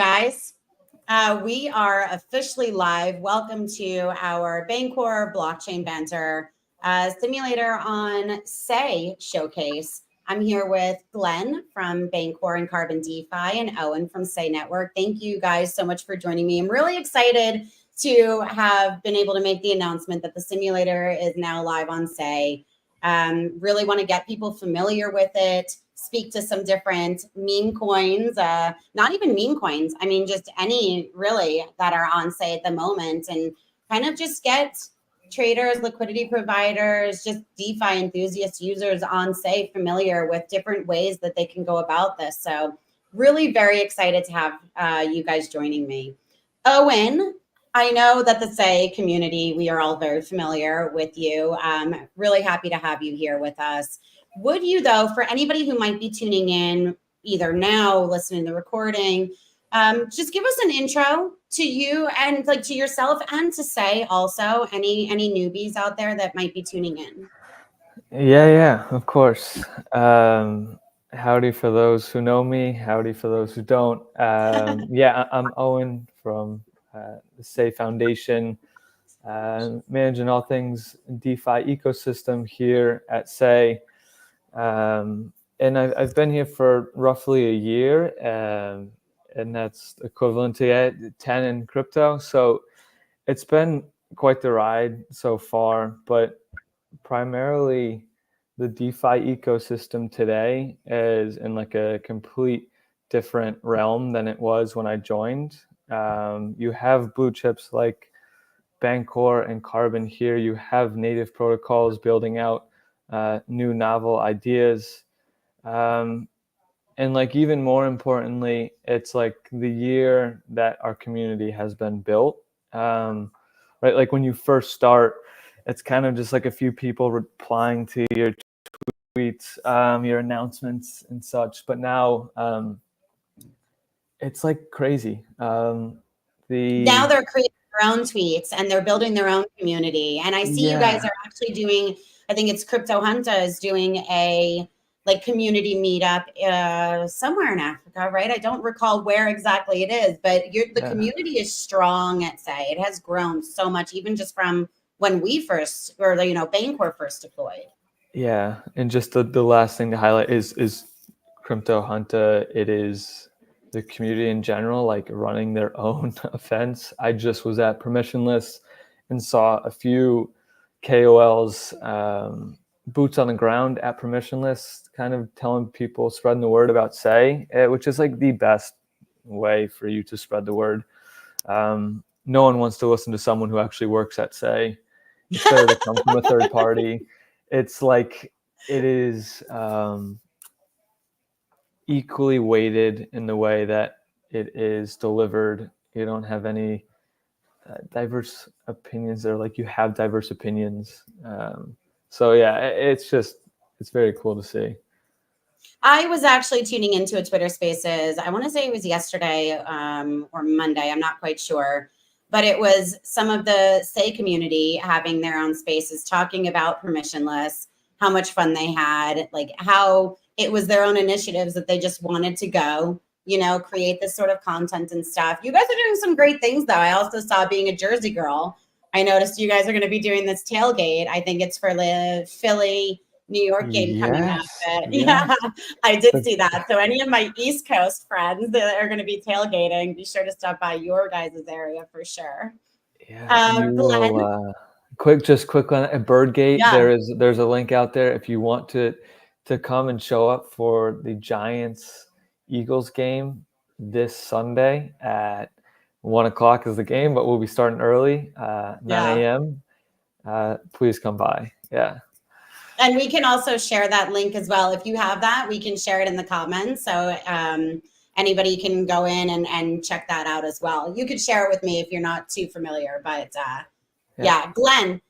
guys. We are officially live. Welcome to our Bancor Blockchain Banter Simulator on Say showcase. I'm here with Glenn from Bancor and Carbon DeFi and Owen from Say Network. Thank you guys so much for joining me. I'm really excited to have been able to make the announcement that the simulator is now live on Say. Really want to get people familiar with it, speak to some different meme coins, not even meme coins. I mean, just any really that are on Say at the moment, and kind of just get traders, liquidity providers, just DeFi enthusiast users on Say familiar with different ways that they can go about this. So really very excited to have you guys joining me. Owen, I know that the Say community, we are all very familiar with you. Really happy to have you here with us. Would you, though, for anybody who might be tuning in either now, listening to the recording, just give us an intro to you and like to yourself and to Say also any newbies out there that might be tuning in. Yeah, of course. Howdy for those who know me. Howdy for those who don't. Yeah, I'm Owen from the Say Foundation, managing all things DeFi ecosystem here at Say. And I've been here for roughly a year, and that's equivalent to 10 in crypto. So it's been quite the ride so far, but primarily the DeFi ecosystem today is in like a complete different realm than it was when I joined. You have blue chips like Bancor and Carbon here. You have native protocols building out new novel ideas. And like even more importantly, it's like the year that our community has been built. Right, like when you first start, it's kind of just like a few people replying to your tweets, your announcements and such. But now it's like crazy. Now they're creating their own tweets and they're building their own community. And I see you guys are actually doing, I think it's Crypto Hunter is doing a like community meetup somewhere in Africa, right? I don't recall where exactly it is, but the community is strong at Say. It has grown so much, even just from when we first, or Bancor first deployed. Yeah, and just the last thing to highlight is Crypto Hunter. It is the community in general, like running their own events. I just was at Permissionless and saw a few KOLs, boots on the ground at Permissionless, kind of telling people, spreading the word about Say, which is like the best way for you to spread the word. No one wants to listen to someone who actually works at Say. It's better to come from a third party. It's like it is equally weighted in the way that it is delivered. You don't have any diverse opinions there. Like you have diverse opinions. So yeah, it's very cool to see. I was actually tuning into a Twitter Spaces. I want to say it was yesterday or Monday. I'm not quite sure. But it was some of the Say community having their own spaces, talking about Permissionless, how much fun they had, like how it was their own initiatives that they just wanted to go, create this sort of content and stuff. You guys are doing some great things, though. I also saw, being a Jersey girl, I noticed you guys are going to be doing this tailgate. I think it's for the Philly New York game coming up. But yeah, I did see that. So any of my East Coast friends that are going to be tailgating, be sure to stop by your guys' area for sure. Yeah, quick on Birdgate. Yeah. There's a link out there if you want to come and show up for the Giants Eagles game this Sunday at 1:00 is the game, but we'll be starting early, 9 a.m. Please come by. Yeah. And we can also share that link as well. If you have that, we can share it in the comments. So anybody can go in and check that out as well. You could share it with me if you're not too familiar. But yeah, Glenn,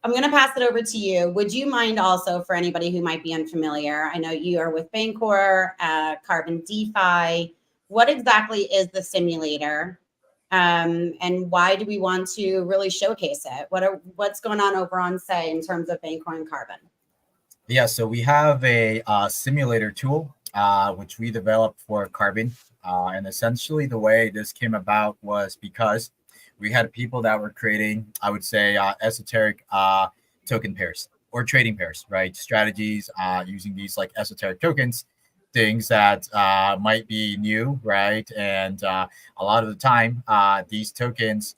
I'm going to pass it over to you. Would you mind also, for anybody who might be unfamiliar, I know you are with Bancor, Carbon DeFi. What exactly is the simulator? And why do we want to really showcase it? What's going on over on Say in terms of Bancor and Carbon? Yeah, so we have a simulator tool which we developed for carbon. And essentially, the way this came about was because we had people that were creating, I would say, esoteric token pairs or trading pairs, right? Strategies using these like esoteric tokens, things that might be new, right? And a lot of the time, these tokens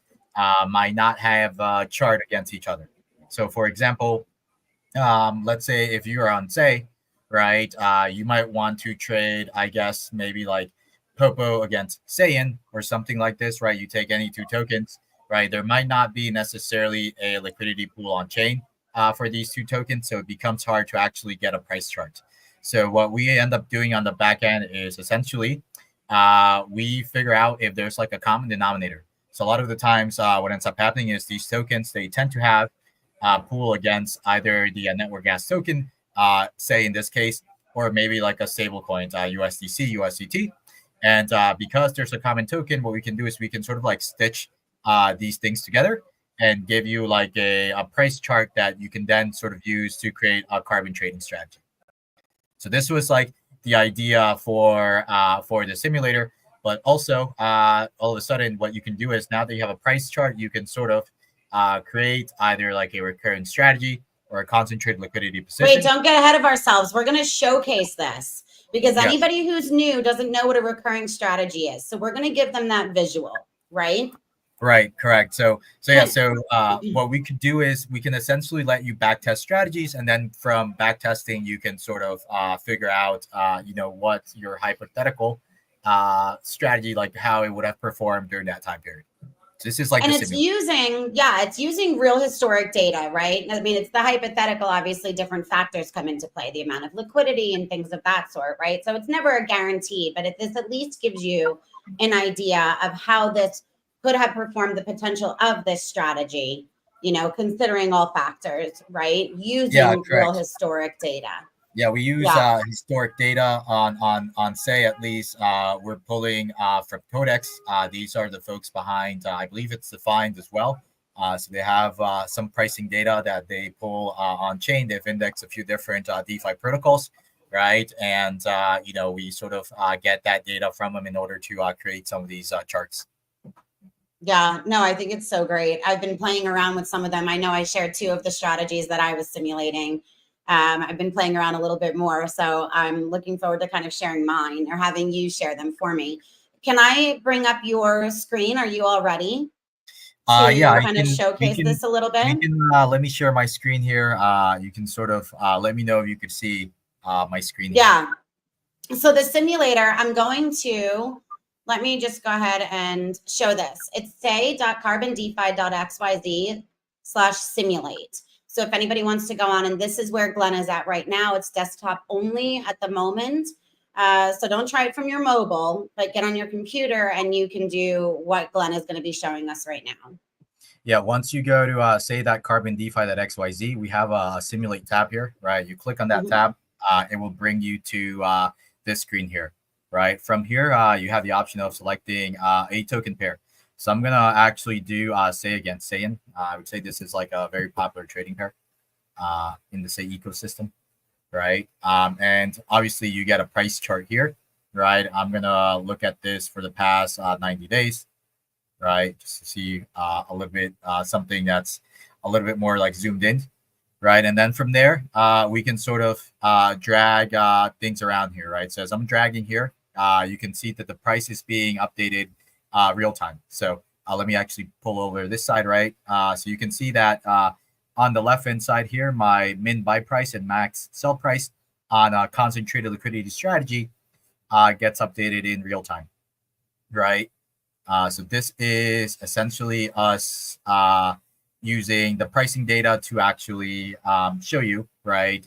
might not have a chart against each other. So, for example, let's say if you're on Say, right, you might want to trade, I guess, maybe like Popo against Saiyan or something like this, right? You take any two tokens, right? There might not be necessarily a liquidity pool on chain for these two tokens, so it becomes hard to actually get a price chart. So what we end up doing on the back end is essentially we figure out if there's like a common denominator. So a lot of the times what ends up happening is these tokens, they tend to have pool against either the network gas token, say in this case, or maybe like a stable coin, USDC, USDT. And because there's a common token, what we can do is we can sort of like stitch these things together and give you like a price chart that you can then sort of use to create a carbon trading strategy. So this was like the idea for the simulator, but also all of a sudden what you can do is now that you have a price chart, you can sort of create either like a recurring strategy or a concentrated liquidity position. Wait, don't get ahead of ourselves. We're going to showcase this because anybody who's new doesn't know what a recurring strategy is. So we're going to give them that visual, right? Right, correct. So what we could do is we can essentially let you backtest strategies, and then from backtesting, you can sort of figure out, what your hypothetical strategy, like how it would have performed during that time period. So this is like, and it's using real historic data, right? I mean, it's the hypothetical. Obviously, different factors come into play, the amount of liquidity and things of that sort, right? So it's never a guarantee, but this at least gives you an idea of how this could have performed, the potential of this strategy, considering all factors, right? Using real historic data. Yeah, we use historic data on Say, at least. We're pulling from Codex. These are the folks behind, I believe it's Defined as well. So they have some pricing data that they pull on chain. They've indexed a few different DeFi protocols, right? And, we sort of get that data from them in order to create some of these charts. Yeah, no, I think it's so great. I've been playing around with some of them. I know I shared 2 of the strategies that I was simulating. I've been playing around a little bit more, so I'm looking forward to kind of sharing mine or having you share them for me. Can I bring up your screen? Are you all ready? Kind of showcase this a little bit. Let me share my screen here. You can sort of let me know if you could see my screen. Yeah. So the simulator, I'm going to. Let me just go ahead and show this. It's say.carbondefi.xyz/simulate. So if anybody wants to go on, and this is where Glenn is at right now, it's desktop only at the moment. So don't try it from your mobile, but get on your computer and you can do what Glenn is going to be showing us right now. Yeah, once you go to say.carbondefi.xyz, we have a simulate tab here, right? You click on that tab, it will bring you to this screen here. Right from here, you have the option of selecting a token pair. So I'm gonna actually do Say against Saiyan. I would say this is like a very popular trading pair in the Say ecosystem, right? And obviously you get a price chart here, right? I'm gonna look at this for the past 90 days, right? Just to see a little bit something that's a little bit more like zoomed in, right? And then from there, we can sort of drag things around here, right? So as I'm dragging here, you can see that the price is being updated real time. So let me actually pull over this side, right? So you can see that on the left hand side here, my min buy price and max sell price on a concentrated liquidity strategy gets updated in real time, right? So this is essentially us using the pricing data to actually show you, right,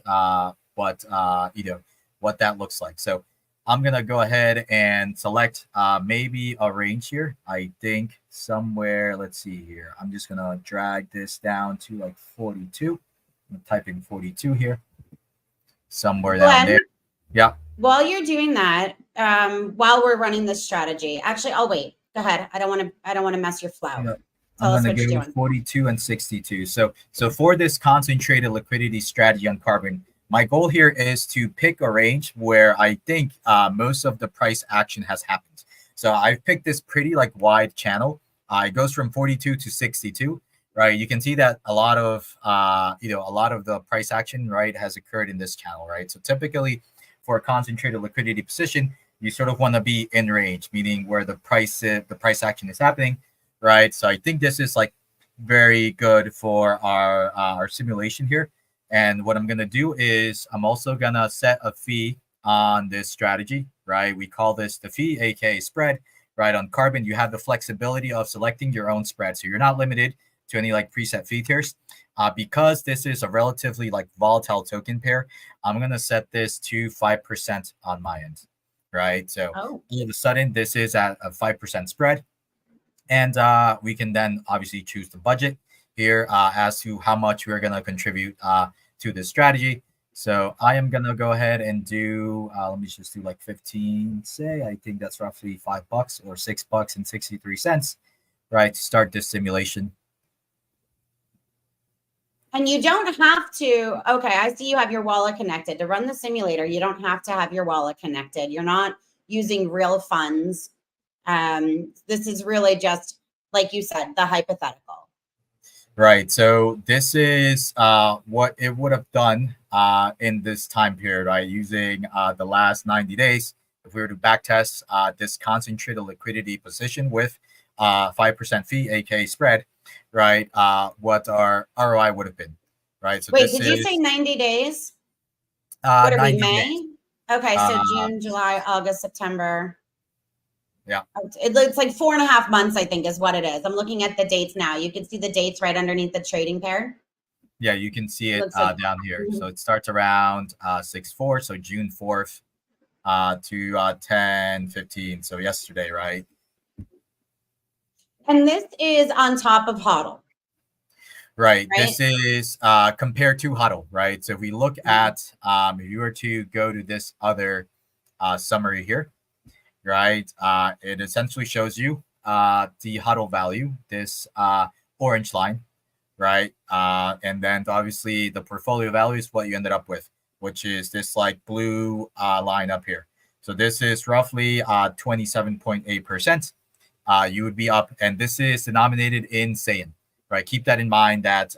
what that looks like. So I'm going to go ahead and select maybe a range here. I think somewhere, let's see here. I'm just going to drag this down to like 42. I'm typing 42 here. Somewhere down there. Yeah. While you're doing that, while we're running this strategy, actually, I'll wait. Go ahead. I don't want to mess your flow. Yeah. I'm going to go 42 and 62. So for this concentrated liquidity strategy on Carbon, My goal here is to pick a range where I think most of the price action has happened. So I've picked this pretty like wide channel. It goes from 42 to 62, right? You can see that a lot of a lot of the price action, right, has occurred in this channel, right? So typically for a concentrated liquidity position, you sort of want to be in range, meaning where the price action is happening, right? So I think this is like very good for our simulation here. And what I'm going to do is I'm also going to set a fee on this strategy, right? We call this the fee, aka spread, right? On Carbon, you have the flexibility of selecting your own spread. So you're not limited to any like preset fee tiers. Because this is a relatively like volatile token pair, I'm going to set this to 5% on my end, right? So all of a sudden, this is at a 5% spread. And we can then obviously choose the budget here as to how much we're going to contribute to this strategy. So I am going to go ahead and do, let me just do like 15, say, I think that's roughly $5 or $6 and 63 cents, right, to start this simulation. And you don't have to, okay, I see you have your wallet connected. To run the simulator, you don't have to have your wallet connected. You're not using real funds. This is really just, like you said, the hypothetical. Right. So this is what it would have done in this time period, right? Using the last 90 days, if we were to backtest this concentrated liquidity position with 5% fee, aka spread, right? What our ROI would have been, right? So wait, did you say 90 days? What are we, May? Days. Okay, so June, July, August, September. Yeah. It looks like 4.5 months, I think is what it is. I'm looking at the dates now. You can see the dates right underneath the trading pair. Yeah, you can see it down here. So it starts around 6/4, so June 4th to 10/15. So yesterday, right? And this is on top of HODL. Right. This is compared to HODL, right? So if we look at, if you were to go to this other summary here, right, it essentially shows you the HODL value, this orange line, right? And then obviously the portfolio value is what you ended up with, which is this like blue line up here. So this is roughly 27.8%. You would be up, and this is denominated in Saiyan, right? Keep that in mind that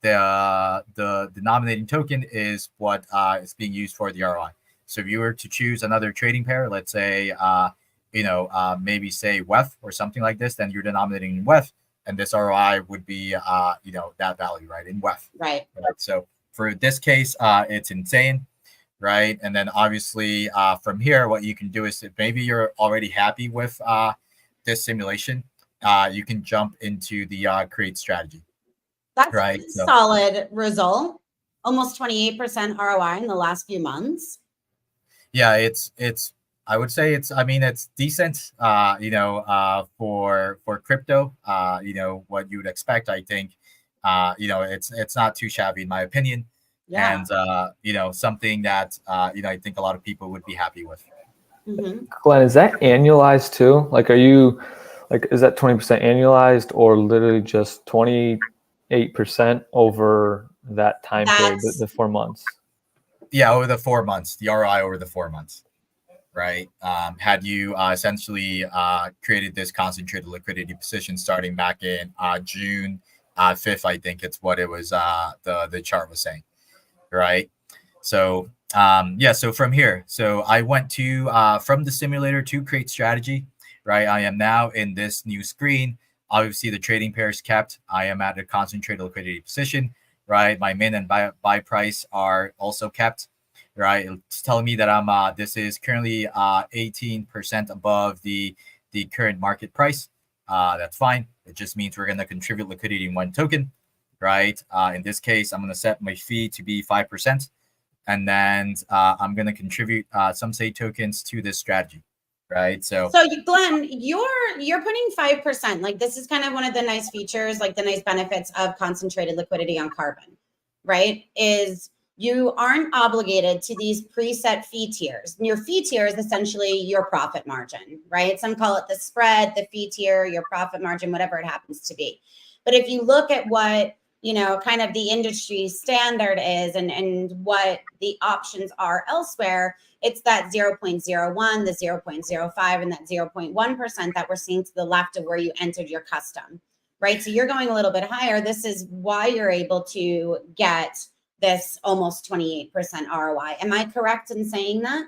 the denominating token is what is being used for the ROI. So if you were to choose another trading pair, let's say, maybe say WEF or something like this, then you're denominating in WEF, and this ROI would be, that value, right, in WEF. Right. So for this case, it's insane, right? And then obviously from here, what you can do is if maybe you're already happy with this simulation, you can jump into the create strategy. That's right. So, solid result. Almost 28% ROI in the last few months. Yeah, it's I would say it's decent for crypto, what you would expect. I think it's not too shabby in my opinion. Yeah. And something that I think a lot of people would be happy with. Mm-hmm. Glenn, is that annualized too? Like, are you is that 20% annualized or literally just 28% over that time period, the 4 months? Yeah, over the 4 months, the ROI over the 4 months, right? Had you essentially created this concentrated liquidity position starting back in June 5th, I think it's what it was, the chart was saying, right? So so from here, so I went to from the simulator to create strategy, right? I am now in this new screen. Obviously, the trading pair is kept. I am at a concentrated liquidity position, right? My min and buy price are also kept, right? It's telling me that this is currently 18% above the current market price. That's fine. It just means we're going to contribute liquidity in one token, right? In this case, I'm going to set my fee to be 5%. And then I'm going to contribute some SAY tokens to this strategy, right? So Glenn, you're putting 5%. Like, this is kind of one of the nice features, like the nice benefits of concentrated liquidity on Carbon, right? Is you aren't obligated to these preset fee tiers. And your fee tier is essentially your profit margin, right? Some call it the spread, the fee tier, your profit margin, whatever it happens to be. But if you look at what kind of the industry standard is and what the options are elsewhere, it's that 0.01, the 0.05, and that 0.1% that we're seeing to the left of where you entered your custom, right? So you're going a little bit higher. This is why you're able to get this almost 28% ROI. Am I correct in saying that?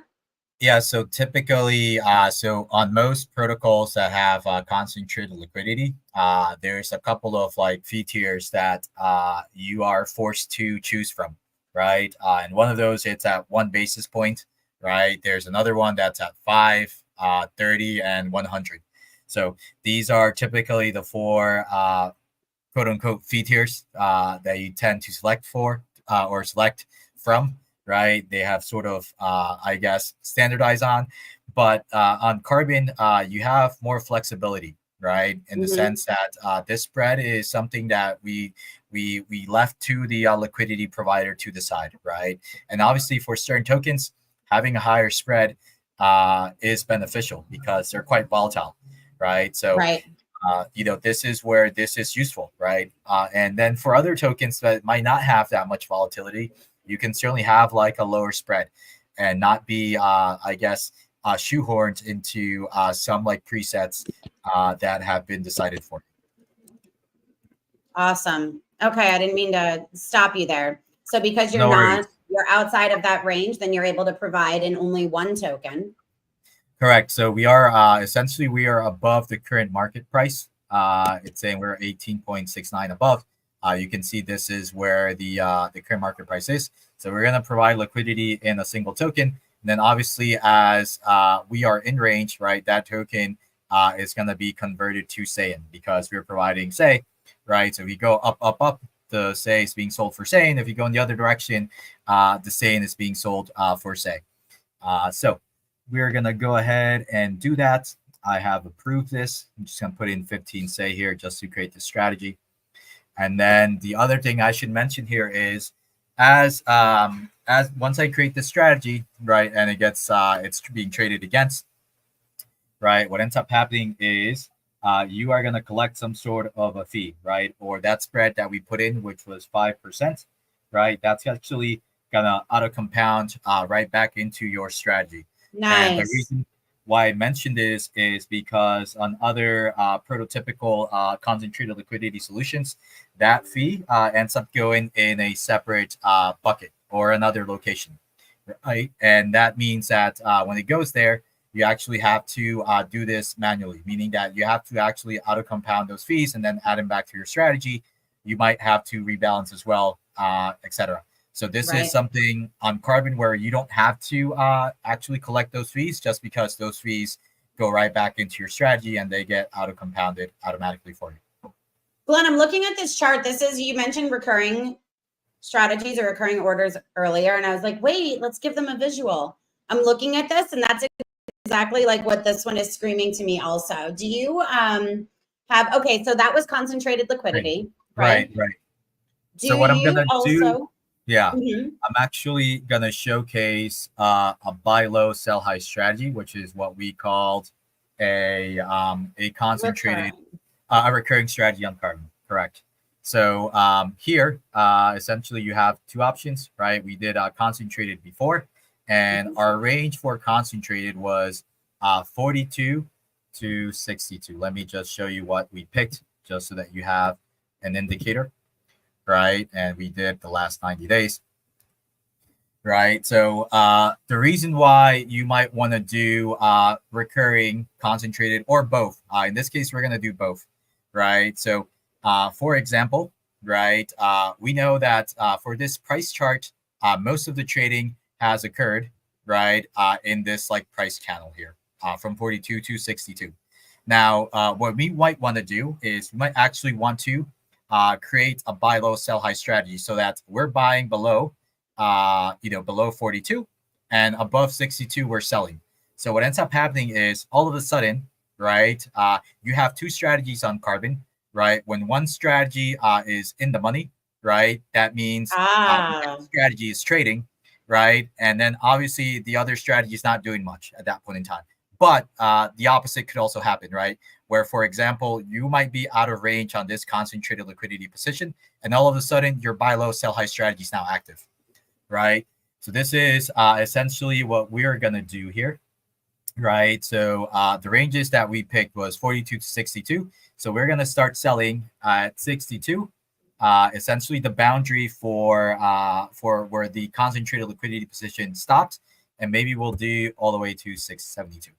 Yeah, so typically, so on most protocols that have concentrated liquidity, there's a couple of like fee tiers that you are forced to choose from, right? And one of those, it's at 1 basis point, right? There's another one that's at 5, 30, and 100. So these are typically the 4 quote unquote fee tiers that you tend to select for or select from. Right, they have sort of I guess standardized on, but on Carbon you have more flexibility, right, in the sense that this spread is something that we left to the liquidity provider to decide, right? And obviously for certain tokens, having a higher spread is beneficial because they're quite volatile, right? So right. This is where this is useful, right? And then for other tokens that might not have that much volatility, you can certainly have like a lower spread and not be, I guess, shoehorned into some like presets that have been decided for. Awesome. Okay, I didn't mean to stop you there. So because you're No worries. not, you're outside of that range, then you're able to provide in only one token. Correct. So we are essentially we are above the current market price. It's saying we're 18.69 above. You can see this is where the current market price is. So we're going to provide liquidity in a single token. And then obviously as we are in range, right, that token is going to be converted to SAIN because we're providing SAI, right? So if we go up, up, up, the SAI is being sold for SAIN. If you go in the other direction, the SAIN is being sold for SAI. So we're going to go ahead and do that. I have approved this. I'm just going to put in 15 SAI here just to create the strategy. And then the other thing I should mention here is as once I create this strategy, right, and it gets it's being traded against, right, what ends up happening is you are going to collect some sort of a fee, right, or that spread that we put in, which was 5%, right, that's actually going to auto compound right back into your strategy. Nice. And the reason why I mentioned this is because on other prototypical concentrated liquidity solutions, that fee ends up going in a separate bucket or another location, right? And that means that when it goes there, you actually have to do this manually, meaning that you have to actually auto compound those fees and then add them back to your strategy. You might have to rebalance as well, etc. So this is something on Carbon where you don't have to actually collect those fees just because those fees go right back into your strategy and they get auto compounded automatically for you. Glenn, I'm looking at this chart. This is, you mentioned recurring strategies or recurring orders earlier. And I was like, wait, let's give them a visual. I'm looking at this and that's exactly like what this one is screaming to me also. Do you have, okay, so that was concentrated liquidity, right? Right. Do so what I'm going to do, yeah, I'm actually going to showcase a buy low, sell high strategy, which is what we called a concentrated, a recurring strategy on Carbon. Correct. So here, essentially you have two options, right? We did concentrated before, and our range for concentrated was 42 to 62. Let me just show you what we picked just so that you have an indicator. Right, and we did the last 90 days, right? So the reason why you might want to do recurring, concentrated, or both, in this case we're going to do both, right? So for example, right, we know that for this price chart, most of the trading has occurred, right, in this like price channel here, from 42 to 62. Now what we might want to do is we might actually want to create a buy low, sell high strategy so that we're buying below, below 42 and above 62, we're selling. So what ends up happening is all of a sudden, right, you have two strategies on Carbon, right? When one strategy is in the money, right, that means the strategy is trading, right? And then obviously the other strategy is not doing much at that point in time. But the opposite could also happen, right? where, for example, you might be out of range on this concentrated liquidity position, and all of a sudden your buy low, sell high strategy is now active, right? So this is essentially what we're going to do here, right? So the ranges that we picked was 42 to 62. So we're going to start selling at 62. Essentially the boundary for where the concentrated liquidity position stops, and maybe we'll do all the way to 672.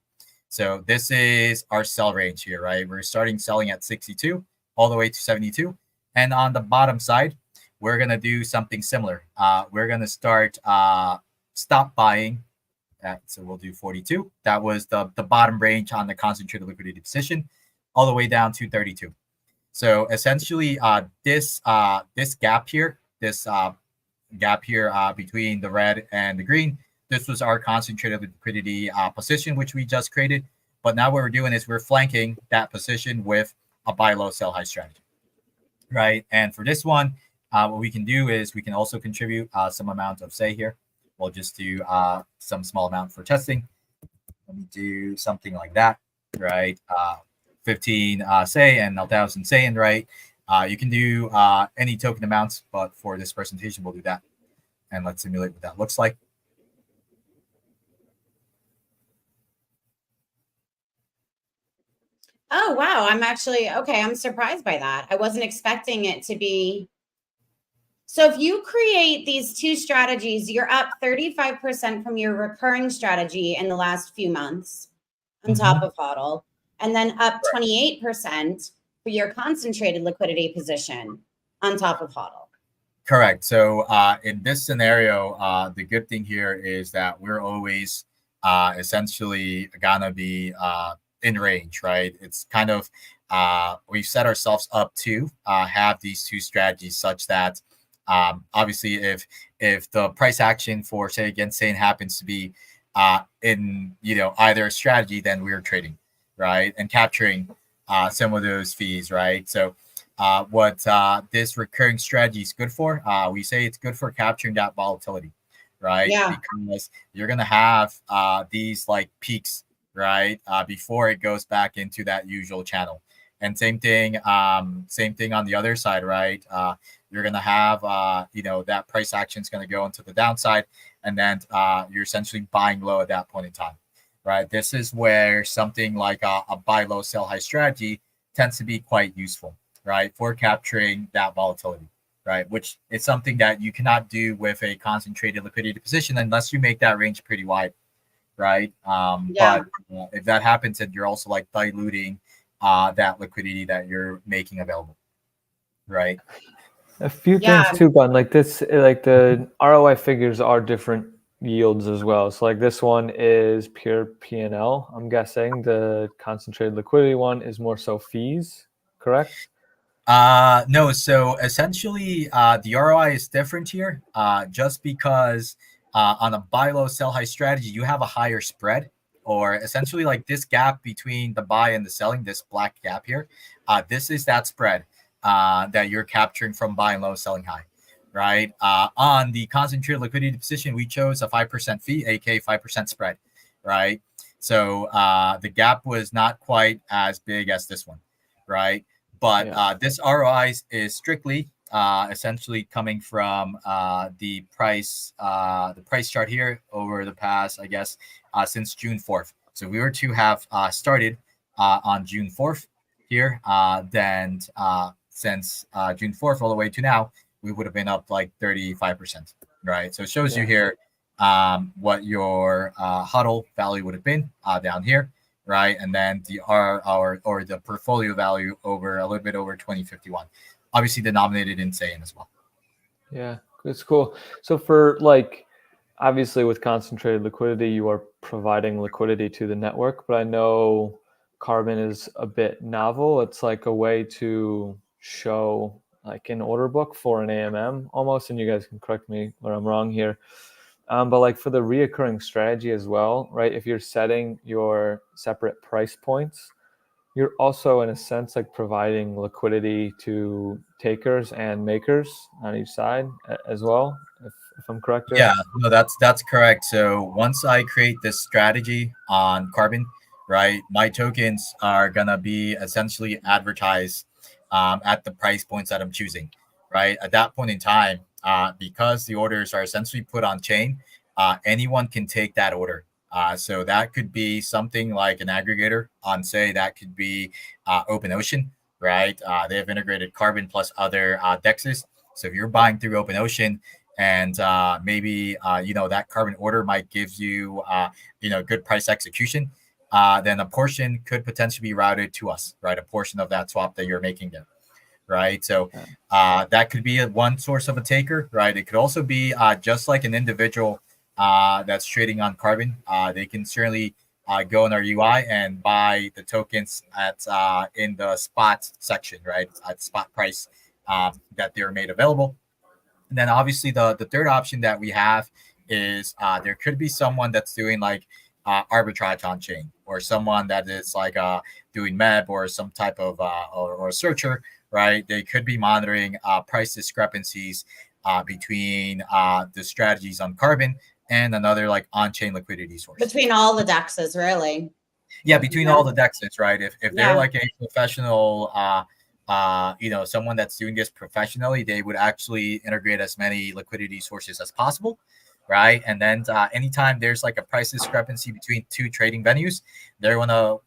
So this is our sell range here, right? We're starting selling at 62 all the way to 72. And on the bottom side, we're going to do something similar. We're going to start stop buying. So we'll do 42. That was the bottom range on the concentrated liquidity position, all the way down to 32. So essentially this gap here, between the red and the green, this was our concentrated liquidity position, which we just created. But now what we're doing is we're flanking that position with a buy low, sell high strategy, right? And for this one, what we can do is we can also contribute some amount of say here. We'll just do some small amount for testing. Let me do something like that, right? 15 say and 1,000 say, right? You can do any token amounts, but for this presentation, we'll do that. And let's simulate what that looks like. Oh, wow. I'm surprised by that. I wasn't expecting it to be. So if you create these two strategies, you're up 35% from your recurring strategy in the last few months on top of HODL, and then up 28% for your concentrated liquidity position on top of HODL. Correct. So in this scenario, the good thing here is that we're always essentially gonna be in range, right? It's kind of we've set ourselves up to have these two strategies such that obviously if the price action for say against Sane happens to be in either strategy, then we're trading, right, and capturing some of those fees, right? So what this recurring strategy is good for, we say it's good for capturing that volatility, right? Yeah. Because you're gonna have these like peaks, right, before it goes back into that usual channel. And same thing on the other side, right? You're gonna have that price action is gonna go into the downside, and then you're essentially buying low at that point in time, right? This is where something like a buy low, sell high strategy tends to be quite useful, right, for capturing that volatility, right? Which is something that you cannot do with a concentrated liquidity position unless you make that range pretty wide, right? But if that happens, then you're also like diluting that liquidity that you're making available, right? A few things too, Bun. Like this, like the ROI figures are different yields as well. So like this one is pure P&L. I'm guessing the concentrated liquidity one is more so fees, correct? No. So essentially, the ROI is different here, just because on a buy low, sell high strategy, you have a higher spread, or essentially like this gap between the buy and the selling, this black gap here. This is that spread that you're capturing from buying low, selling high, right? On the concentrated liquidity position, we chose a 5% fee, aka 5% spread, right? So the gap was not quite as big as this one, right? But this ROI is strictly essentially coming from the price chart here over the past, I guess, since June 4th. So we were to have started on June 4th here, then since June 4th all the way to now, we would have been up like 35%, right? So it shows you here what your HODL value would have been down here, right? And then the the portfolio value over a little bit over 2051, obviously denominated in Sane as well. Yeah, it's cool. So for like, obviously with concentrated liquidity, you are providing liquidity to the network, but I know Carbon is a bit novel. It's like a way to show like an order book for an AMM almost, and you guys can correct me where I'm wrong here. But like for the reoccurring strategy as well, right? If you're setting your separate price points, you're also in a sense like providing liquidity to takers and makers on each side as well, if I'm correct there. Yeah, no, that's correct. So once I create this strategy on Carbon, right, my tokens are gonna be essentially advertised at the price points that I'm choosing, right? At that point in time, because the orders are essentially put on chain, anyone can take that order. So that could be something like an aggregator on, say, that could be OpenOcean, right? They have integrated Carbon plus other dexes. So if you're buying through OpenOcean, and maybe that Carbon order might give you good price execution, then a portion could potentially be routed to us, right? A portion of that swap that you're making there, right? So that could be one source of a taker, right? It could also be just like an individual that's trading on Carbon. They can certainly go in our UI and buy the tokens at in the spot section, right? At spot price that they're made available. And then obviously the third option that we have is there could be someone that's doing like arbitrage on chain, or someone that is like doing MEB or some type of or a searcher, right? They could be monitoring price discrepancies between the strategies on Carbon and another like on-chain liquidity source. Between all the dexes, really. Yeah, between all the dexes, right? If they're like a professional someone that's doing this professionally, they would actually integrate as many liquidity sources as possible, right? And then anytime there's like a price discrepancy between two trading venues, they're gonna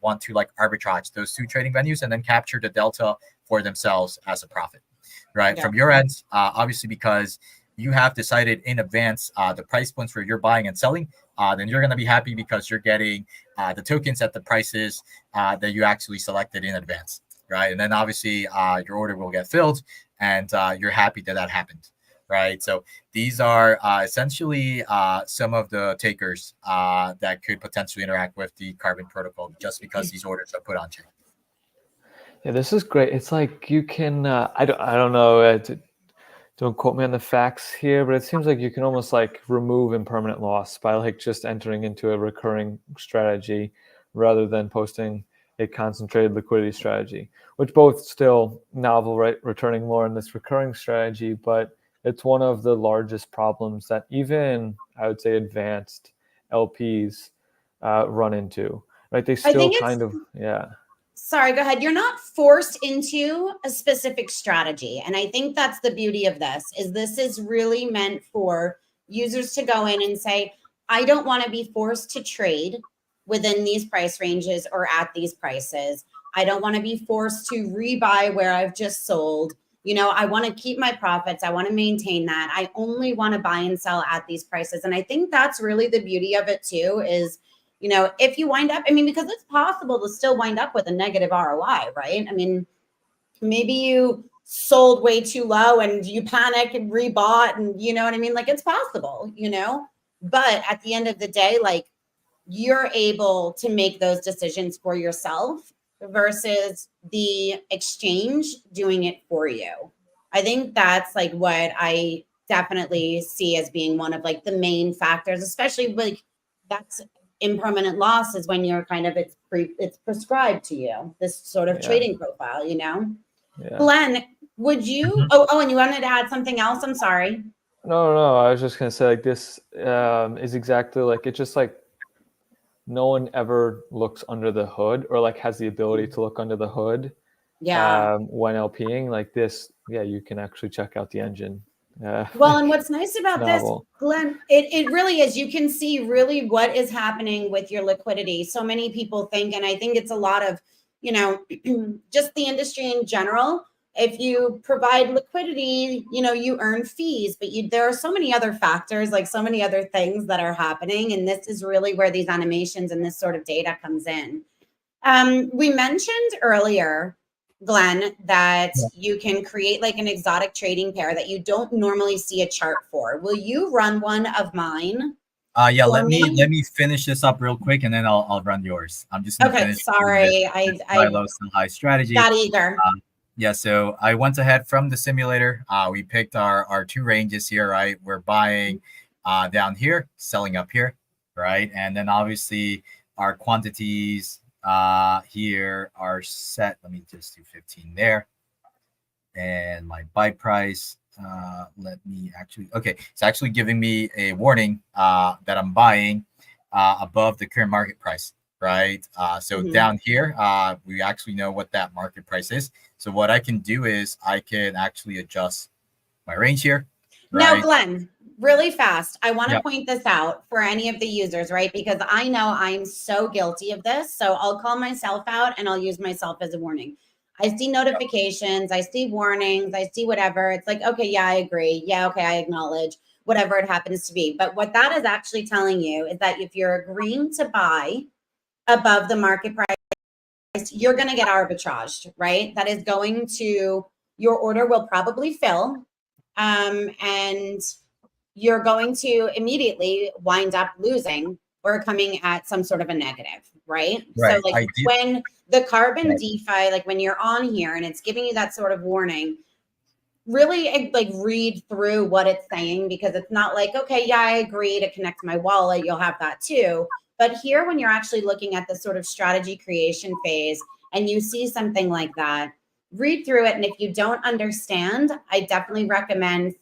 want to like arbitrage those two trading venues and then capture the delta for themselves as a profit, right? From your end, obviously, because you have decided in advance the price points where you're buying and selling, then you're going to be happy because you're getting the tokens at the prices that you actually selected in advance, right? And then obviously your order will get filled, and you're happy that happened, right? So these are essentially some of the takers that could potentially interact with the Carbon protocol just because these orders are put on chain. Yeah, this is great. It's like you can, I don't know, don't quote me on the facts here, but it seems like you can almost like remove impermanent loss by like just entering into a recurring strategy rather than posting a concentrated liquidity strategy, which both still novel, right? Returning more in this recurring strategy, but it's one of the largest problems that even, I would say, advanced LPs run into, right? They still kind of, Sorry, go ahead. You're not forced into a specific strategy. And I think that's the beauty of this is really meant for users to go in and say, I don't want to be forced to trade within these price ranges or at these prices. I don't want to be forced to rebuy where I've just sold. I want to keep my profits. I want to maintain that. I only want to buy and sell at these prices. And I think that's really the beauty of it too, is if you wind up, because it's possible to still wind up with a negative ROI, right? Maybe you sold way too low and you panic and rebought, and you know what I mean? Like, it's possible, but at the end of the day, like, you're able to make those decisions for yourself versus the exchange doing it for you. I think that's like what I definitely see as being one of like the main factors, especially like that's impermanent loss is when you're kind of it's prescribed to you, this sort of trading profile, Glenn, would you and you wanted to add something else? I'm sorry. No, I was just gonna say, like, this is exactly like, it's just like no one ever looks under the hood or like has the ability to look under the hood when LPing like this. You can actually check out the engine. Well, and what's nice about this, Glenn, it really is, you can see really what is happening with your liquidity. So many people think, and I think it's a lot of, just the industry in general. If you provide liquidity, you earn fees, but there are so many other factors, like so many other things that are happening. And this is really where these animations and this sort of data comes in. We mentioned earlier, Glenn, that you can create like an exotic trading pair that you don't normally see a chart for. Will you run one of mine? Let me finish this up real quick, and then I'll run yours. I'm just gonna finish. Sorry, I low sell high strategy. Got eager. So I went ahead from the simulator. We picked our two ranges here, right? We're buying down here, selling up here, right? And then obviously our quantities here are set. Let me just do 15 there. And my buy price, let me actually, it's actually giving me a warning that I'm buying above the current market price, right? So Mhm. down here, we actually know what that market price is. So what I can do is I can actually adjust my range here, Now, right? Glenn, really fast, I want to Yeah. point this out for any of the users, right? Because I know I'm so guilty of this. So I'll call myself out and I'll use myself as a warning. I see notifications, I see warnings, I see whatever. It's like, okay, yeah, I agree. Yeah, okay, I acknowledge whatever it happens to be. But what that is actually telling you is that if you're agreeing to buy above the market price, you're going to get arbitraged, right? That is going to, your order will probably fill. And you're going to immediately wind up losing or coming at some sort of a negative, right? So Right. like I do. when the carbon Right. DeFi, like when you're on here and it's giving you that sort of warning, really like read through what it's saying, because it's not like, okay, yeah, I agree to connect to my wallet. You'll have that too. But here, when you're actually looking at the sort of strategy creation phase and you see something like that, read through it. And if you don't understand, I definitely recommend,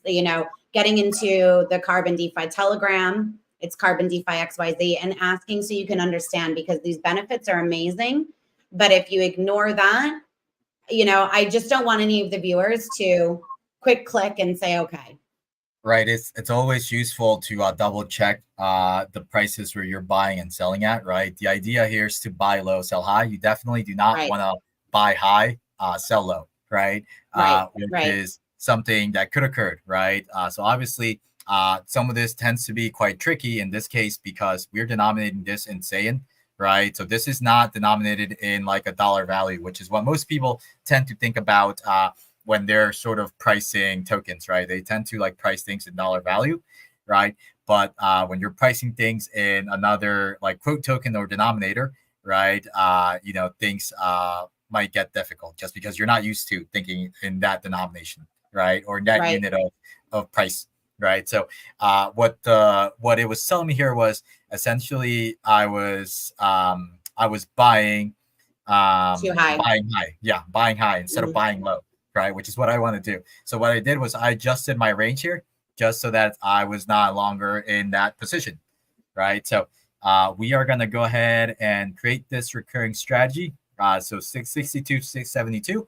getting into the Carbon DeFi Telegram. It's Carbon DeFi XYZ, and asking so you can understand, because these benefits are amazing. But if you ignore that, I just don't want any of the viewers to quick click and say, okay. Right. It's always useful to double check the prices where you're buying and selling at, right? The idea here is to buy low, sell high. You definitely do not Right. want to buy high, sell low, right? Right. Which Right. is something that could occur, right? So obviously, some of this tends to be quite tricky in this case because we're denominating this in Saiyan, right? So this is not denominated in like a dollar value, which is what most people tend to think about when they're sort of pricing tokens, right? They tend to like price things in dollar value, right? But when you're pricing things in another like quote token or denominator, right? Things might get difficult just because you're not used to thinking in that denomination, right? Or that Right. unit of price, right? So what it was telling me here was essentially I was buying Too high. buying high instead of buying low, right? Which is what I want to do. So what I did was I adjusted my range here just so that I was not longer in that position, right? So we are going to go ahead and create this recurring strategy. So 662, 672,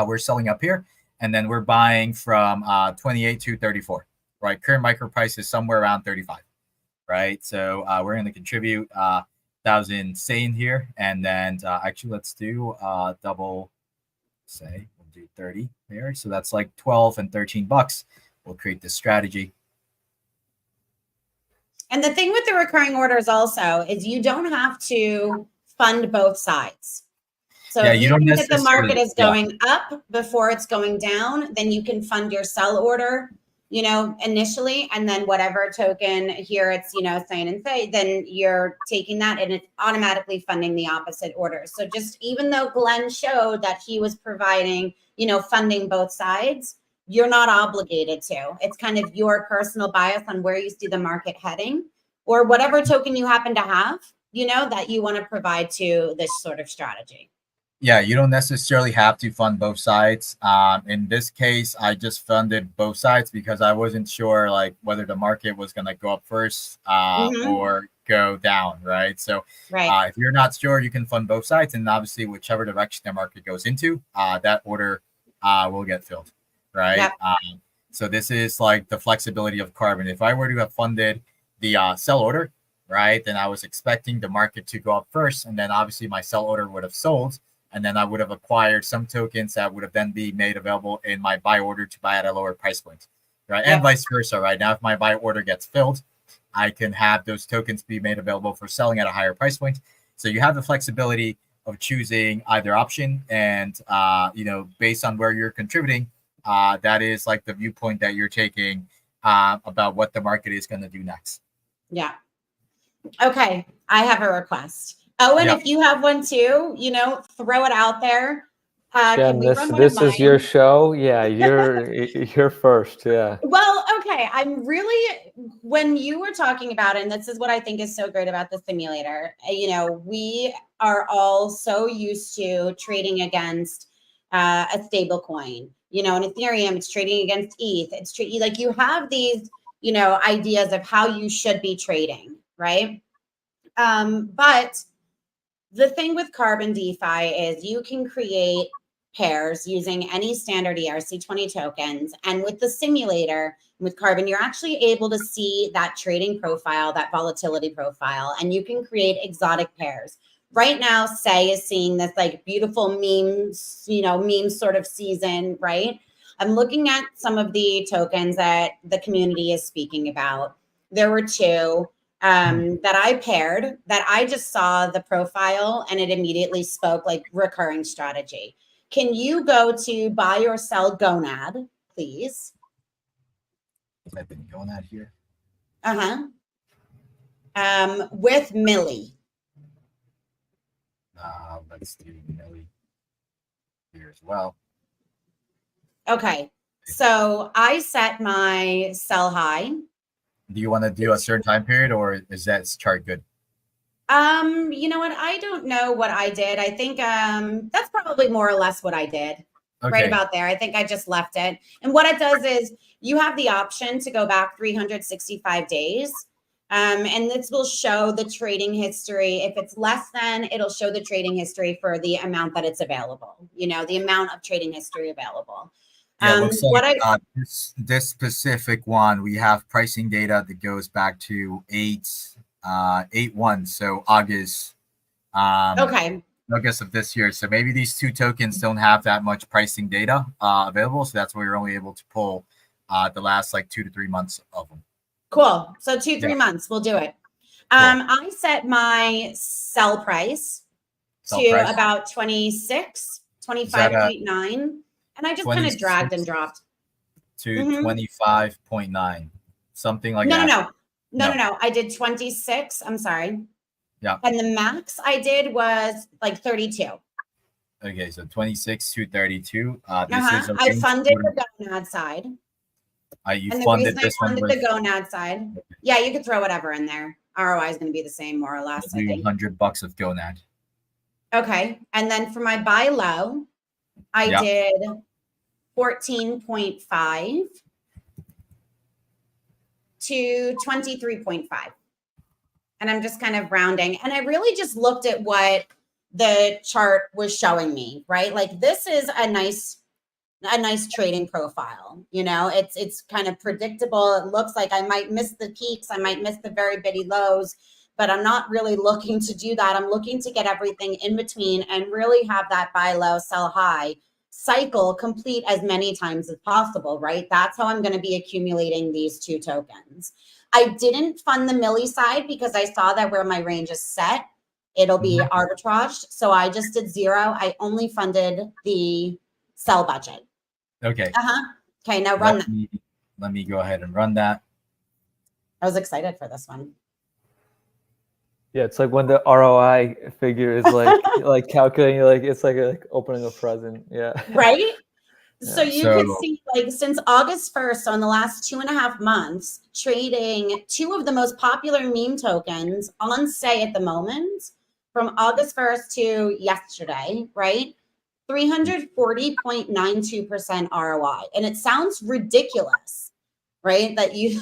we're selling up here, and then we're buying from 28 to 34, right? Current micro price is somewhere around 35, right? So we're going to contribute 1,000 Saiyan here, and then actually let's do double say. We'll do 30 there. So that's like 12 and 13 bucks. We'll create this strategy. And the thing with the recurring orders also is you don't have to fund both sides. So Yeah, if you you don't think that the necessarily. market is going up before it's going down, then you can fund your sell order, initially, and then whatever token here it's, saying and say, then you're taking that and it's automatically funding the opposite order. So just even though Glenn showed that he was providing, funding both sides, you're not obligated to. It's kind of your personal bias on where you see the market heading, or whatever token you happen to have, that you want to provide to this sort of strategy. Yeah, you don't necessarily have to fund both sides. In this case, I just funded both sides because I wasn't sure like whether the market was going to go up first or go down, right? So Right. if you're not sure, you can fund both sides, and obviously whichever direction the market goes into, that order will get filled, right? Yep. So this is like the flexibility of Carbon. If I were to have funded the sell order, right, then I was expecting the market to go up first, and then obviously my sell order would have sold. And then I would have acquired some tokens that would have then be made available in my buy order to buy at a lower price point, right? Yep. And vice versa, right? Now, if my buy order gets filled, I can have those tokens be made available for selling at a higher price point. So you have the flexibility of choosing either option, and based on where you're contributing, that is like the viewpoint that you're taking about what the market is going to do next. Yeah. Okay, I have a request. Owen, Yep. if you have one too, throw it out there. Jen, this is your show. Yeah, you're first. Yeah. Well, okay. I'm really, when you were talking about it, and this is what I think is so great about the simulator, we are all so used to trading against a stable coin. In Ethereum, it's trading against ETH. It's like you have these, ideas of how you should be trading, right? But the thing with Carbon DeFi is you can create pairs using any standard ERC20 tokens. And with the simulator, with Carbon, you're actually able to see that trading profile, that volatility profile, and you can create exotic pairs. Right now, Say is seeing this like beautiful memes, meme sort of season, right? I'm looking at some of the tokens that the community is speaking about. There were two that I paired that I just saw the profile and it immediately spoke like recurring strategy. Can you go to buy or sell Gonad, please? I've been going out here. With Millie. Let's do Millie here as well. Okay, so I set my sell high. Do you want to do a certain time period, or is that chart good? You know what? I don't know what I did. I think that's probably more or less what I did. Okay. Right about there. I think I just left it. And what it does is you have the option to go back 365 days. And this will show the trading history. If it's less than, it'll show the trading history for the amount that it's available, the amount of trading history available. Yeah, it looks like this specific one, we have pricing data that goes back to 8/1, so August. Okay. August of this year. So maybe these two tokens don't have that much pricing data available. So that's why you're only able to pull the last like 2 to 3 months of them. Cool. So 2-3 months, we'll do it. I set my sell price to about 25.9. And I just kind of dragged and dropped. To 25.9. Something like that. No. I did 26. I'm sorry. Yeah. And the max I did was like 32. Okay, so 26 to 32. I funded the Gonad side. You funded this one with the Gonad side. Okay. Yeah, you could throw whatever in there. ROI is going to be the same, more or less. I think $100 of Gonad. Okay, and then for my buy low, I did 14.5 to 23.5. And I'm just kind of rounding. And I really just looked at what the chart was showing me, right? Like this is a nice trading profile. It's kind of predictable. It looks like I might miss the peaks. I might miss the very bitty lows, but I'm not really looking to do that. I'm looking to get everything in between and really have that buy low, sell high cycle complete as many times as possible, right? That's how I'm going to be accumulating these two tokens. I didn't fund the Millie side because I saw that where my range is set, it'll be arbitraged. So I just did 0. I only funded the sell budget. Okay. Okay, now run that. Let me go ahead and run that. I was excited for this one. Yeah, it's like when the ROI figure is like calculating, it's like opening a present. Yeah. Right? So you could see like since August 1st, so in the last 2.5 months, trading two of the most popular meme tokens on Say at the moment from August 1st to yesterday, right? 340.92% ROI. And it sounds ridiculous, right? That you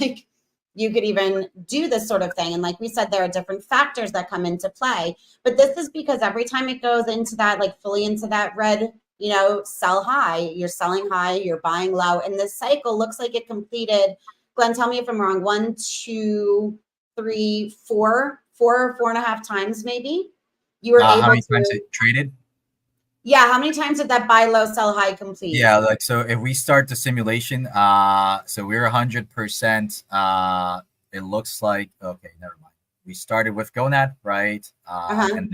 could even do this sort of thing. And like we said, there are different factors that come into play, but this is because every time it goes into that, like fully into that red, sell high, you're selling high, you're buying low. And this cycle looks like it completed, Glenn, tell me if I'm wrong, 1, 2, 3, 4, 4.5 times maybe. You were able how many times it traded? Yeah, how many times did that buy low, sell high complete? Yeah, like so if we start the simulation, so we're 100%. It looks like okay, never mind. We started with Gonad, right? And then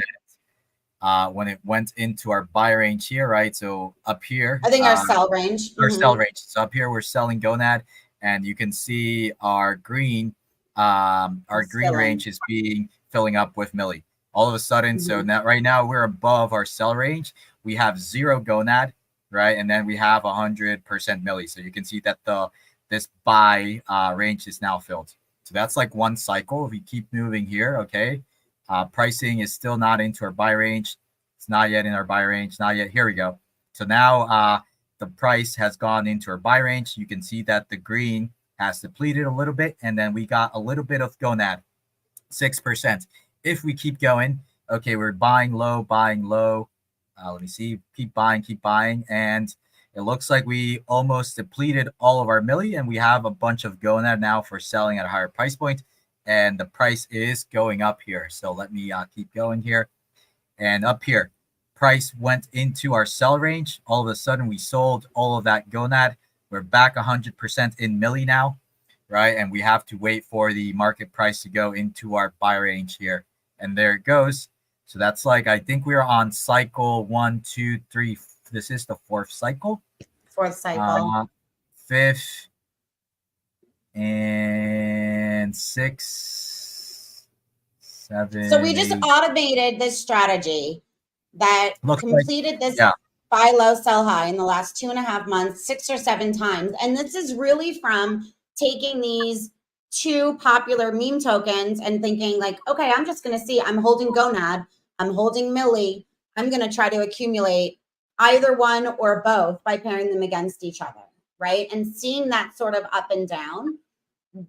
when it went into our buy range here, right? So up here, I think our sell range. Sell range. So up here, we're selling Gonad, and you can see our green, range is filling up with Millie. All of a sudden, so now right now we're above our sell range. We have 0 Gonad, right? And then we have 100% Millie. So you can see that this buy range is now filled. So that's like one cycle. If we keep moving here, okay. Pricing is still not into our buy range. It's not yet in our buy range. Not yet. Here we go. So now the price has gone into our buy range. You can see that the green has depleted a little bit. And then we got a little bit of Gonad, 6%. if we keep going, okay, we're buying low, buying low. Let me see, keep buying, and it looks like we almost depleted all of our milli, and we have a bunch of gonad now for selling at a higher price point, and the price is going up here. So let me keep going here, and up here, price went into our sell range. All of a sudden, we sold all of that gonad. We're back 100% in milli now, right? And we have to wait for the market price to go into our buy range here, and there it goes. So that's like, I think we're on cycle 1, 2, 3. This is the fourth cycle. Fourth cycle. Fifth and 6, 7. So we just 8. automated this strategy that Looks completed this yeah. buy low, sell high in the last 2.5 months, 6 or 7 times. And this is really from taking these 2 popular meme tokens and thinking like, okay, I'm just going to see, I'm holding gonad, I'm holding milli, I'm going to try to accumulate either one or both by pairing them against each other, right? And seeing that sort of up and down,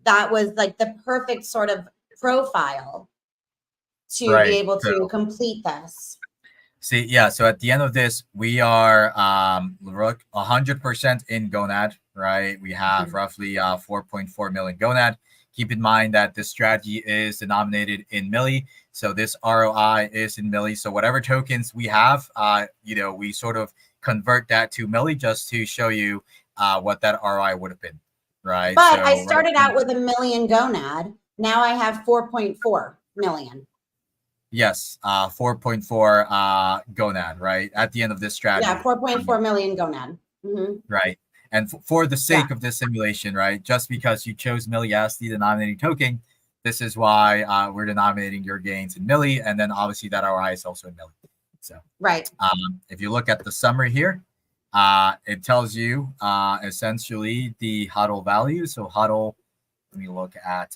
that was like the perfect sort of profile to be able to complete this. See, yeah. So at the end of this, we are 100% in gonad, right? We have roughly 4.4 million gonad. Keep in mind that this strategy is denominated in milli, so this ROI is in milli. So whatever tokens we have, we sort of convert that to milli just to show you what that ROI would have been, right? But so, I started out with 1 million gonad. Now I have 4.4 million. Yes, 4.4 gonad, right? At the end of this strategy. Yeah, 4.4 million gonad. Mm-hmm. Right. And for the sake of this simulation, right, just because you chose milli as the denominating token, this is why we're denominating your gains in milli, and then obviously that ROI is also in milli. So right. If you look at the summary here, it tells you essentially the HODL value. So HODL, let me look at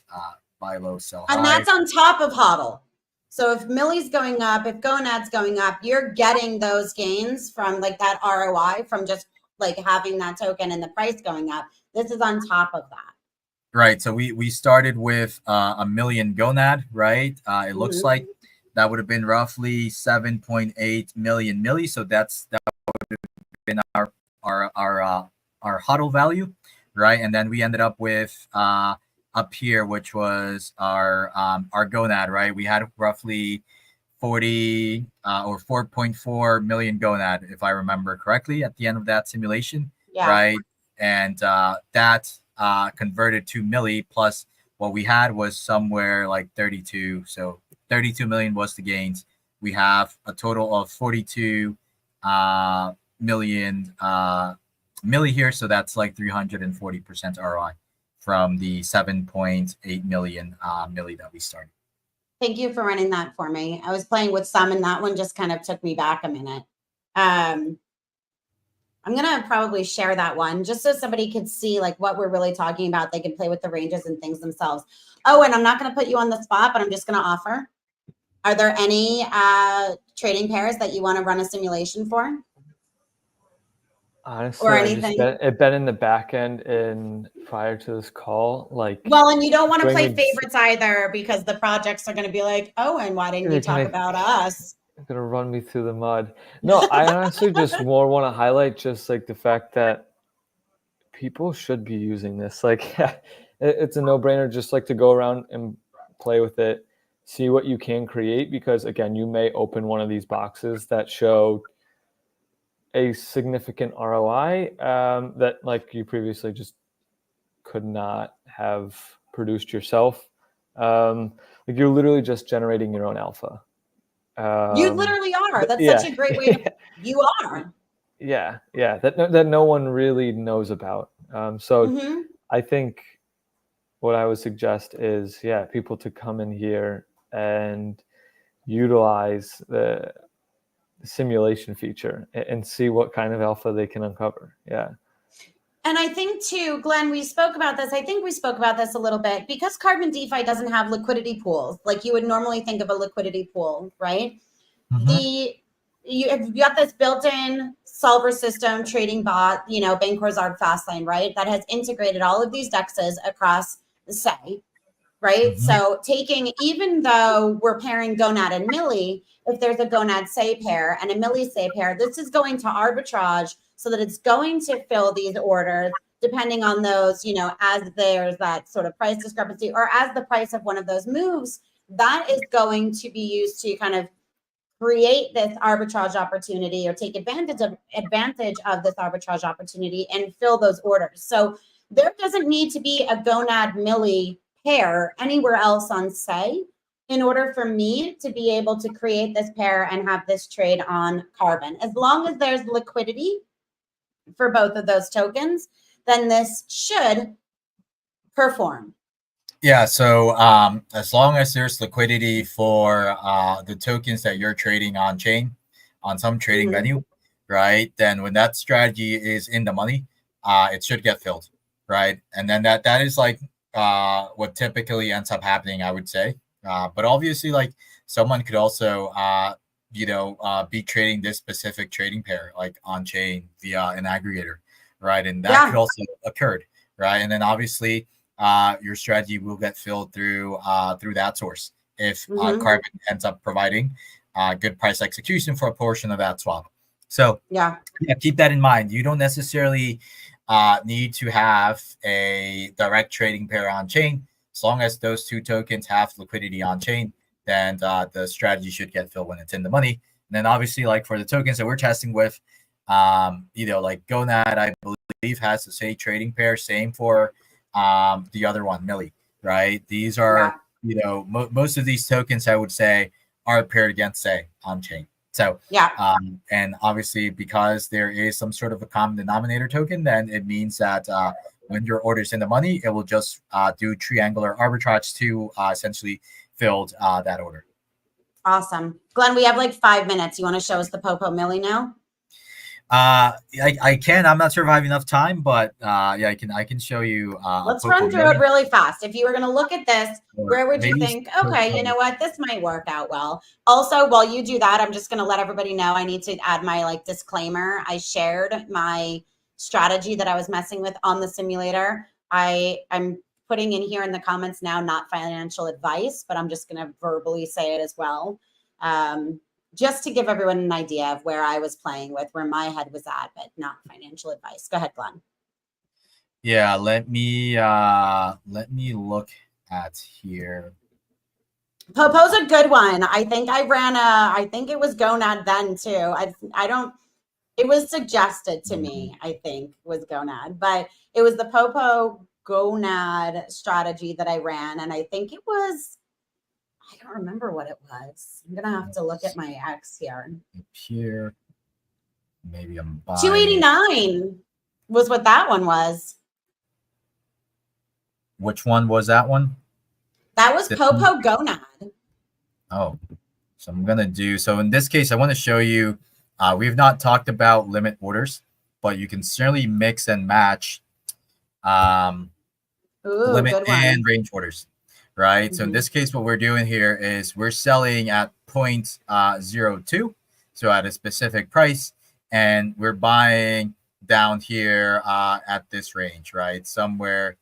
buy low, sell high. And that's on top of HODL. So if milli's going up, if gonad's going up, you're getting those gains from like that ROI from just like having that token and the price going up. This is on top of that. Right. So we started with 1 million gonad, right? It looks like that would have been roughly 7.8 million milli. So that would have been our HODL value, right? And then we ended up with up here, which was our gonad, right? We had roughly 40 or 4.4 million gonad, if I remember correctly, at the end of that simulation, right? And that converted to milli, plus what we had was somewhere like 32. So 32 million was the gains. We have a total of 42 million milli here. So that's like 340% ROI from the 7.8 million milli that we started. Thank you for running that for me. I was playing with some, and that one just kind of took me back a minute. I'm going to probably share that one just so somebody could see like what we're really talking about. They can play with the ranges and things themselves. Oh, and I'm not going to put you on the spot, but I'm just going to offer. Are there any trading pairs that you want to run a simulation for? Honestly, or anything? I've been in the back end in prior to this call. Well, and you don't want to play favorites either because the projects are going to be like, oh, and why didn't you talk about us? Gonna run me through the mud. No, I honestly just more want to highlight just like the fact that people should be using this. Like, it's a no-brainer just like to go around and play with it, see what you can create, because again, you may open one of these boxes that show a significant ROI that like you previously just could not have produced yourself. Like you're literally just generating your own alpha. You literally are. That's such a great way to. You are. Yeah, that no one really knows about. So I think what I would suggest is, people to come in here and utilize the simulation feature and see what kind of alpha they can uncover. Yeah. And I think too, Glenn, we spoke about this. I think we spoke about this a little bit because Carbon DeFi doesn't have liquidity pools like you would normally think of a liquidity pool, right? You've got this built-in solver system trading bot, Bancor's Arc Fastlane, right? That has integrated all of these DEXs across the SEI. right? Mhm. So taking, even though we're pairing gonad and milli, if there's a gonad say pair and a milli say pair, this is going to arbitrage so that it's going to fill these orders depending on those, as there's that sort of price discrepancy or as the price of one of those moves, that is going to be used to kind of create this arbitrage opportunity or take advantage of this arbitrage opportunity and fill those orders. So there doesn't need to be a gonad milli pair anywhere else on say in order for me to be able to create this pair and have this trade on Carbon. As long as there's liquidity for both of those tokens, then this should perform. Yeah, so as long as there's liquidity for the tokens that you're trading on chain, on some trading venue, right? Then when that strategy is in the money, it should get filled, right? And then that is like what typically ends up happening, I would say. But obviously, like someone could also, be trading this specific trading pair, like on chain via an aggregator, right? And that could also occur, right? And then obviously, your strategy will get filled through that source if Carbon ends up providing good price execution for a portion of that swap. So yeah, keep that in mind. You don't necessarily need to have a direct trading pair on chain. As long as those two tokens have liquidity on chain, then the strategy should get filled when it's in the money. And then obviously, like for the tokens that we're testing with, like Gonad, I believe has the same trading pair, same for the other one, Milli, right? These are, most of these tokens, I would say, are paired against, say, on chain. So, and obviously, because there is some sort of a common denominator token, then it means that when your order's in the money, it will just do triangular arbitrage to essentially fill that order. Awesome. Glenn, we have like 5 minutes. You want to show us the Popo Milli now? I can. I'm not sure if I have enough time, but I can show you. Let's run through it really fast. If you were going to look at this, where would you think, okay, you know what, this might work out well. Also, while you do that, I'm just going to let everybody know I need to add my disclaimer. I shared my strategy that I was messing with on the simulator. I'm putting in here in the comments now, not financial advice, but I'm just going to verbally say it as well. Just to give everyone an idea of where I was playing with, where my head was at, but not financial advice. Go ahead, Glenn. Yeah, let me look at here. Popo's a good one. I think I think it was Gonad then too. It was suggested to me, I think, was Gonad, but it was the Popo Gonad strategy that I ran. And I think it was, I don't remember what it was. I'm gonna have to look at my X here. Here, maybe I'm buying 289 was what that one was. Which one was that one? That was Popo Gonad. Oh, so I'm gonna do. So in this case, I want to show you. We've not talked about limit orders, but you can certainly mix and match limit and range orders. Right. So in this case, what we're doing here is we're selling at 0.02, so at a specific price, and we're buying down here at this range, right? Somewhere